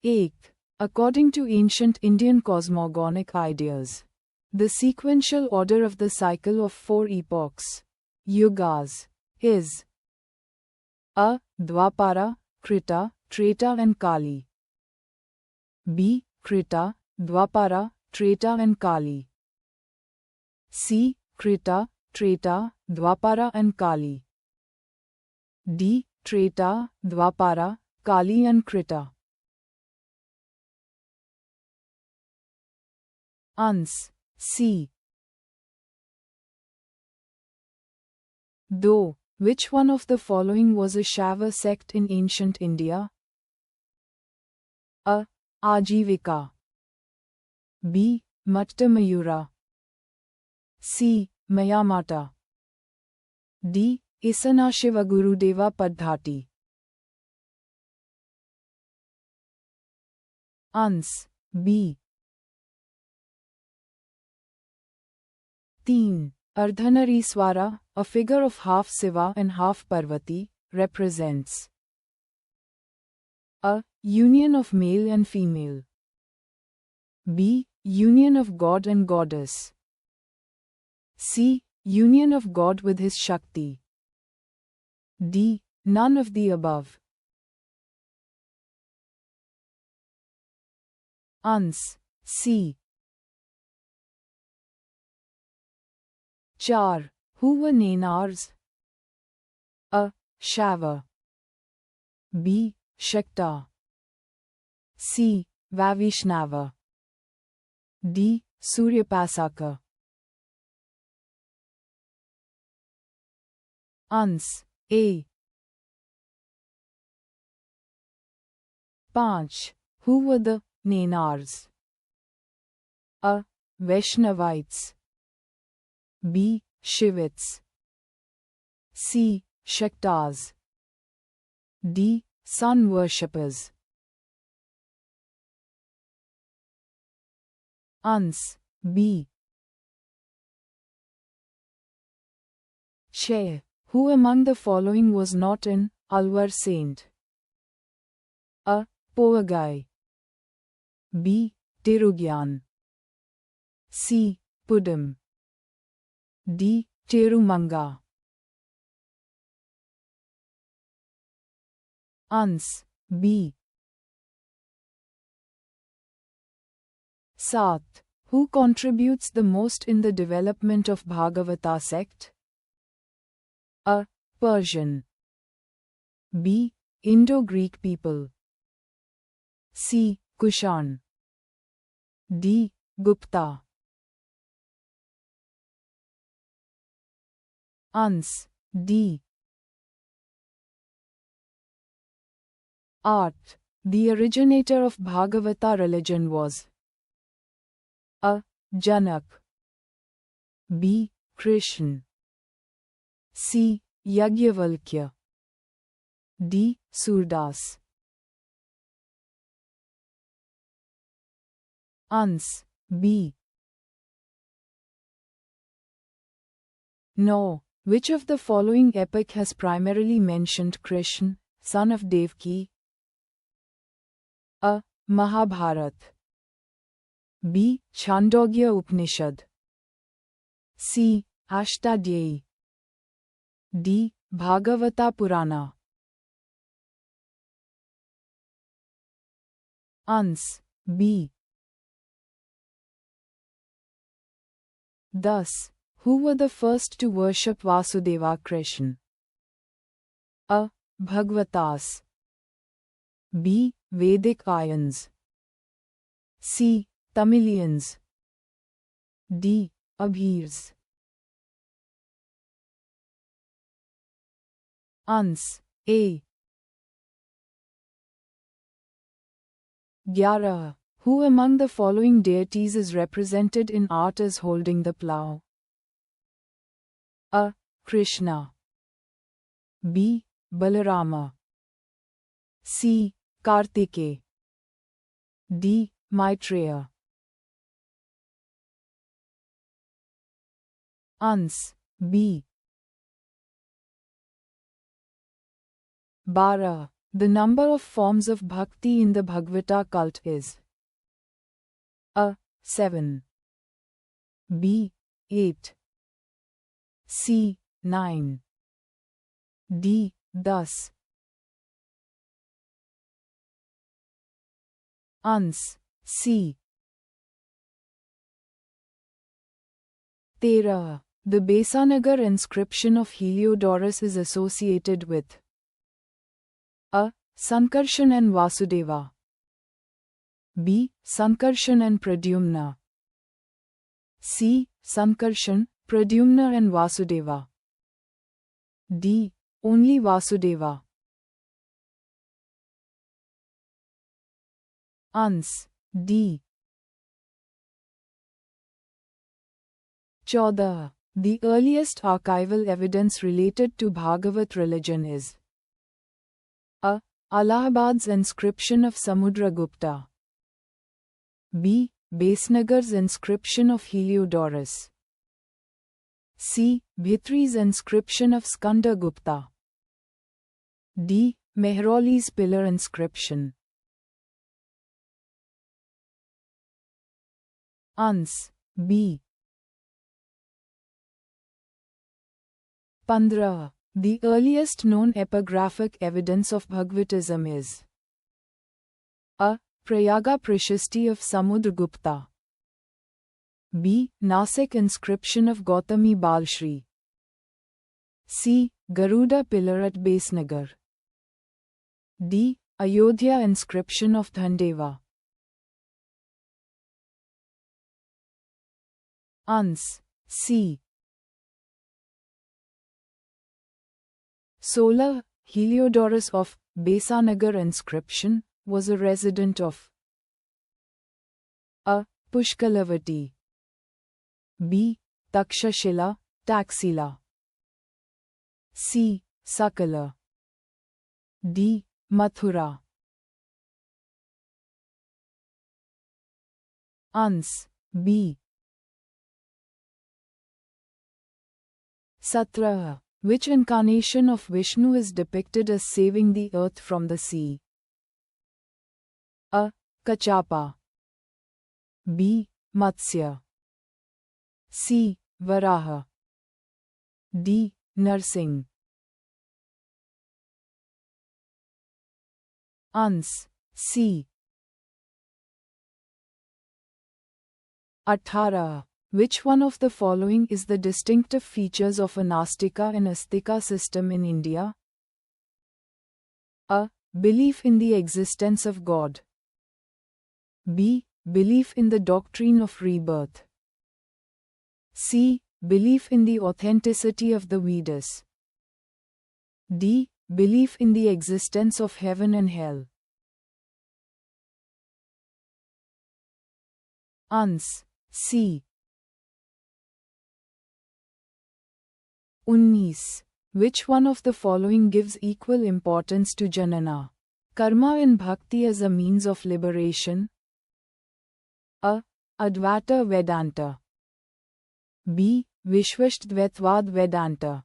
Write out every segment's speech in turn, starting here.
Eighth, according to ancient Indian cosmogonic ideas, the sequential order of the cycle of 4 epochs, yugas, is A. Dwapara, Krita, Treta and Kali. B. Krita, Dwapara, Treta and Kali. C. Krita, Treta, Dwapara and Kali. D. Treta, Dwapara, Kali and Krita. Ans. C. Though, which one of the following was a Shaiva sect in ancient India? A. Ajivika. B. Matta Mayura. C. Mayamata. D. Isana Shiva Gurudeva Paddhati. Ans. B. 3. Ardhanariswara, a figure of half Siva and half Parvati, represents A. Union of male and female. B. Union of God and Goddess. C. Union of God with his Shakti. D. None of the above. Ans. C. 4. Who were Nainars? A. Shaiva. B. Shakta. C. Vavishnava. D. Suryapasaka. Ans. A. 5. Who were the Nainars? A. Vaishnavites. B. Shivits. C. Shaktas. D. Sun worshippers. Ans. B. 6. Who among the following was not an Alwar saint? A. Povagai. B. Tirugyan. C. Pudam. D. Tirumanga. Ans. B. 7. Who contributes the most in the development of Bhagavata sect? A. Persian. B. Indo-Greek people. C. Kushan. D. Gupta. Ans. D. 8. The originator of Bhagavata religion was A. Janak. B. Krishna. C. Yagyavalkya. D. Surdas. Ans. B. 9. Which of the following epic has primarily mentioned Krishna, son of Devaki? A. Mahabharat. B. Chandogya Upanishad. C. Ashtadhyayi. D. Bhagavata Purana. Ans. B. Thus, who were the first to worship Vasudeva Krishna? A. Bhagavatas. B. Vedic Aryans. C. Tamilians. D. Abhirs. Ans. A. 11. Who among the following deities is represented in art as holding the plough? A. Krishna. B. Balarama. C. Kartike. D. Maitreya. Ans. B. 12. The number of forms of bhakti in the Bhagavata cult is A. 7 B. 8 C. 9 D. 10 Ans. C. 13. The Besanagar inscription of Heliodorus is associated with A. Sankarshan and Vasudeva B. Sankarshan and Pradyumna C. Sankarshan, Pradyumna and Vasudeva D. Only Vasudeva. Ans. D. 14. The earliest archival evidence related to Bhagavat religion is A. Allahabad's inscription of Samudragupta B. Besnagar's inscription of Heliodorus C. Bhitri's inscription of Skandagupta D. Mehrauli's pillar inscription. Ans. B. 15. The earliest known epigraphic evidence of Bhagavatism is A. Prayaga Prashasti of Samudragupta B. Nasik inscription of Gautami Balshri C. Garuda pillar at Besnagar D. Ayodhya inscription of Dhandeva. Ans. C. 16. Heliodorus of Besanagar inscription was a resident of A. Pushkalavati B. Takshashila, Taxila C. Sakala D. Mathura. Ans. B. 17. Which incarnation of Vishnu is depicted as saving the earth from the sea? A. Kachapa B. Matsya C. Varaha D. Narsingh. Ans. C. 18. Which one of the following is the distinctive features of a Nastika and Astika system in India? A. Belief in the existence of God. B. Belief in the doctrine of rebirth. C. Belief in the authenticity of the Vedas. D. Belief in the existence of heaven and hell. Ans. C. 19. Which one of the following gives equal importance to Janana, karma and bhakti as a means of liberation? A. Advaita Vedanta B. Vishvashtvaitvad Vedanta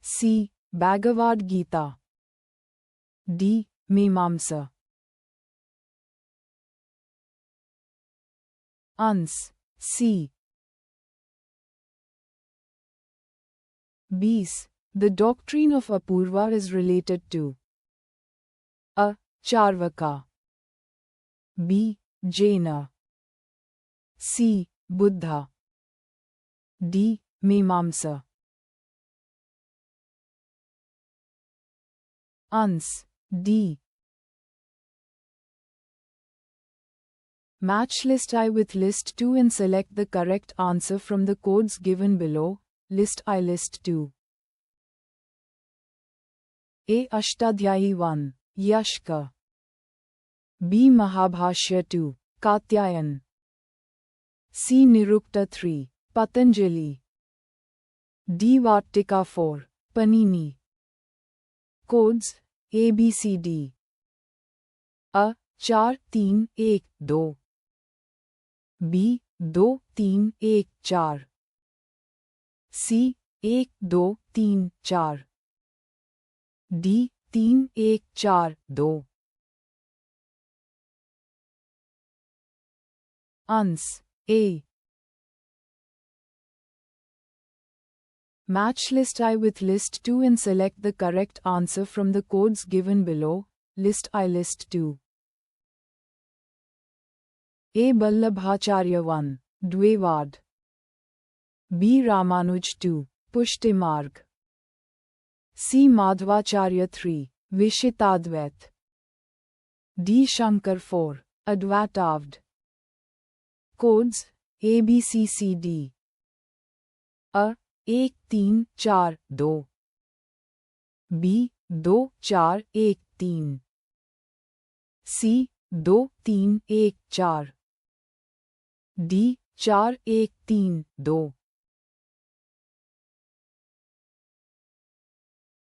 C. Bhagavad Gita D. Mimamsa. Ans. C. 20. The doctrine of Apurva is related to A. Charvaka B. Jaina C. Buddha D. Mimamsa. Ans. D. Match list I with list 2 and select the correct answer from the codes given below. List I, list 2. A. Ashtadhyayi 1, Yashka B. Mahabhashya 2, Katyayan C. Nirukta 3, Patanjali D. Vartika 4, Panini. Codes A B C D. A. 4 3 1 2 B. 2 3 1 4 C. 1 2 3 4 D. 13142 अंश A Match list I with list 2 and select the correct answer from the codes given below. List I list 2. A. Ballabhacharya 1. Dwevard. B. Ramanuj 2. Pushti Marg. C. Madhvacharya 3. Vishitadvait. D. Shankar 4. Advaitavd. Codes A B C C D. A 1 3 4 2 B 2 4 1 3 C 2 3 1 4 D 4 1 3 2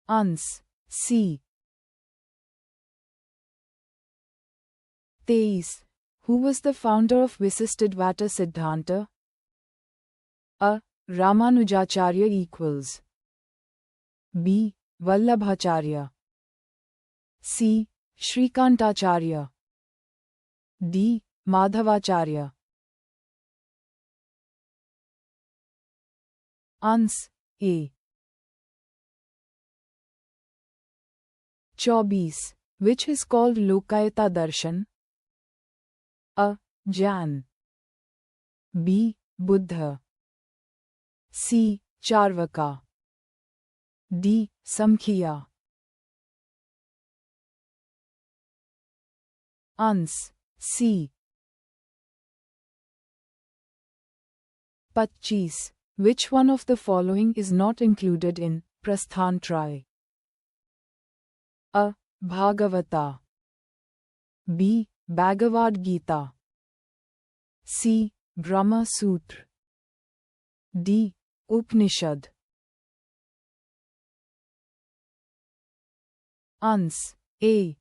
अंश C 23 Who was the founder of Visistadvaita Siddhanta? A. Ramanujacharya equals B. Vallabhacharya C. Shrikantacharya D. Madhavacharya अंश A 24 Which is called Lokayata Darshan? A. Jan B. Buddha C. Charvaka D. Samkhya अंश C 25 Which one of the following is not included in Prasthantraya? A. Bhagavata B. Bhagavad Gita C. Brahma Sutra D. Upanishad अंश A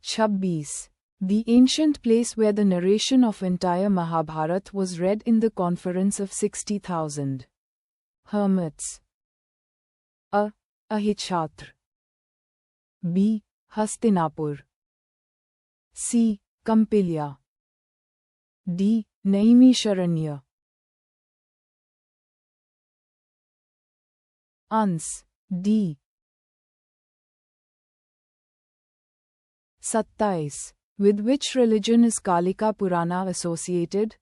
26 The ancient place where the narration of entire Mahabharata was read in the conference of 60,000 hermits. A. Ahitshatra B. Hastinapur C. Kampilya D. Naimisharanya अंश D 27 With which religion is Kalika Purana associated?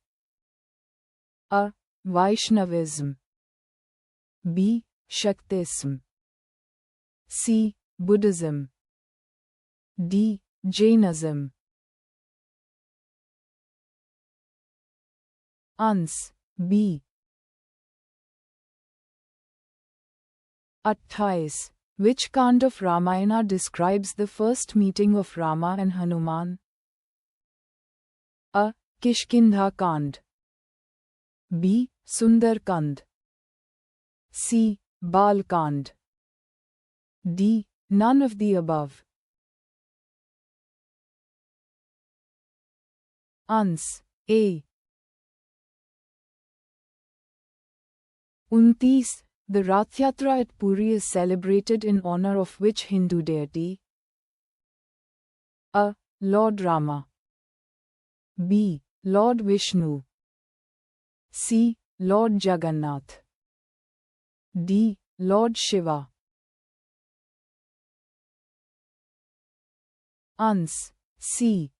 A. Vaishnavism B. Shaktism C. Buddhism D. Jainism अंश B 28 Which Kand of Ramayana describes the first meeting of Rama and Hanuman? A. Kishkindha Kand B. Sundar Kand C. Bal Kand D. None of the above अंश A 29 The Rath Yatra at Puri is celebrated in honor of which Hindu deity? A. Lord Rama B. Lord Vishnu C. Lord Jagannath D. Lord Shiva अंश C